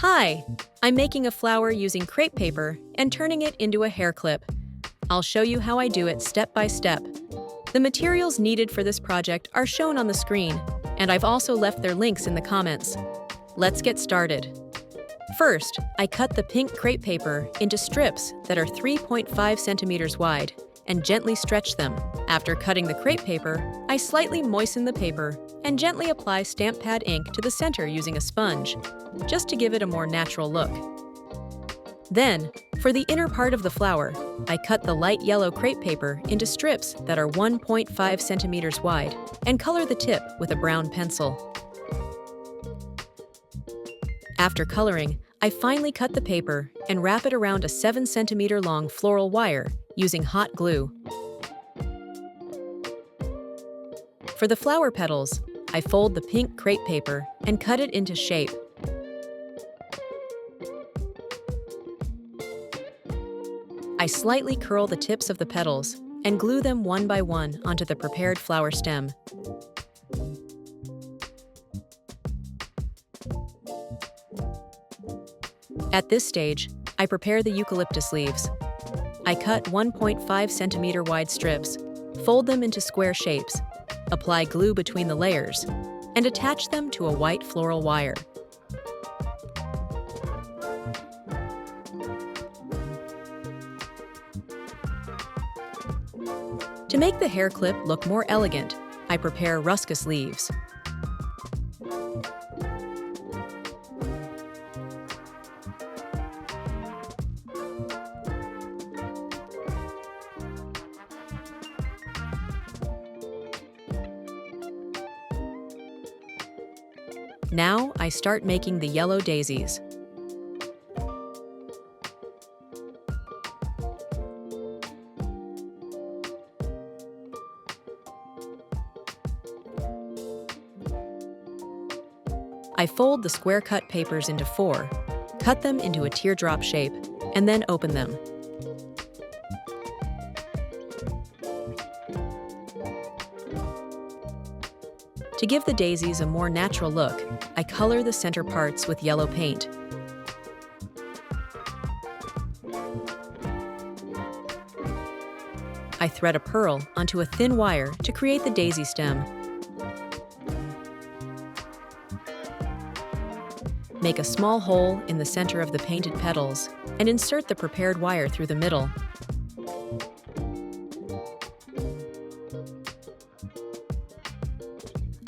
Hi, I'm making a flower using crepe paper and turning it into a hair clip. I'll show you how I do it step by step. The materials needed for this project are shown on the screen, and I've also left their links in the comments. Let's get started. First, I cut the pink crepe paper into strips that are 3.5 centimeters wide and gently stretch them. After cutting the crepe paper, I slightly moisten the paper and gently apply stamp pad ink to the center using a sponge, just to give it a more natural look. Then, for the inner part of the flower, I cut the light yellow crepe paper into strips that are 1.5 centimeters wide and color the tip with a brown pencil. After coloring, I finely cut the paper and wrap it around a 7 centimeter long floral wire using hot glue. For the flower petals, I fold the pink crepe paper and cut it into shape. I slightly curl the tips of the petals and glue them one by one onto the prepared flower stem. At this stage, I prepare the eucalyptus leaves. I cut 1.5 centimeter wide strips, fold them into square shapes, apply glue between the layers, and attach them to a white floral wire. To make the hair clip look more elegant, I prepare ruscus leaves. Now I start making the yellow daisies. I fold the square-cut papers into 4, cut them into a teardrop shape, and then open them. To give the daisies a more natural look, I color the center parts with yellow paint. I thread a pearl onto a thin wire to create the daisy stem. Make a small hole in the center of the painted petals and insert the prepared wire through the middle.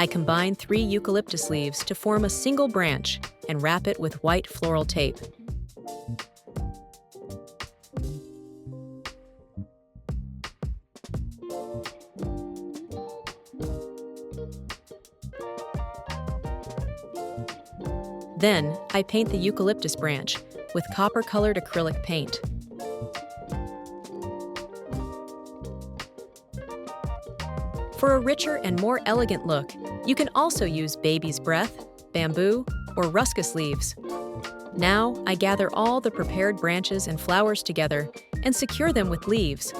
I combine 3 eucalyptus leaves to form a single branch and wrap it with white floral tape. Then, I paint the eucalyptus branch with copper-colored acrylic paint. For a richer and more elegant look, you can also use baby's breath, bamboo, or ruscus leaves. Now, I gather all the prepared branches and flowers together and secure them with leaves.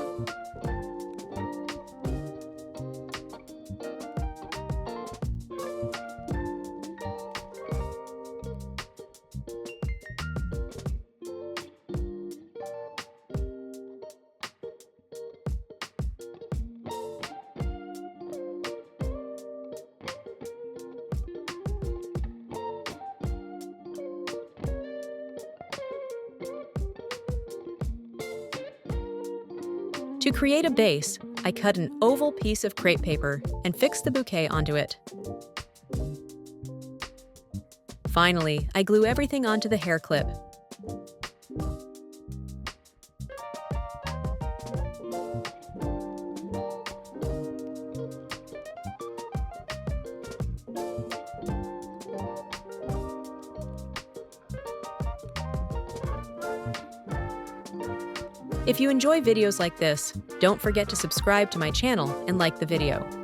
To create a base, I cut an oval piece of crepe paper and fix the bouquet onto it. Finally, I glue everything onto the hair clip. If you enjoy videos like this, don't forget to subscribe to my channel and like the video.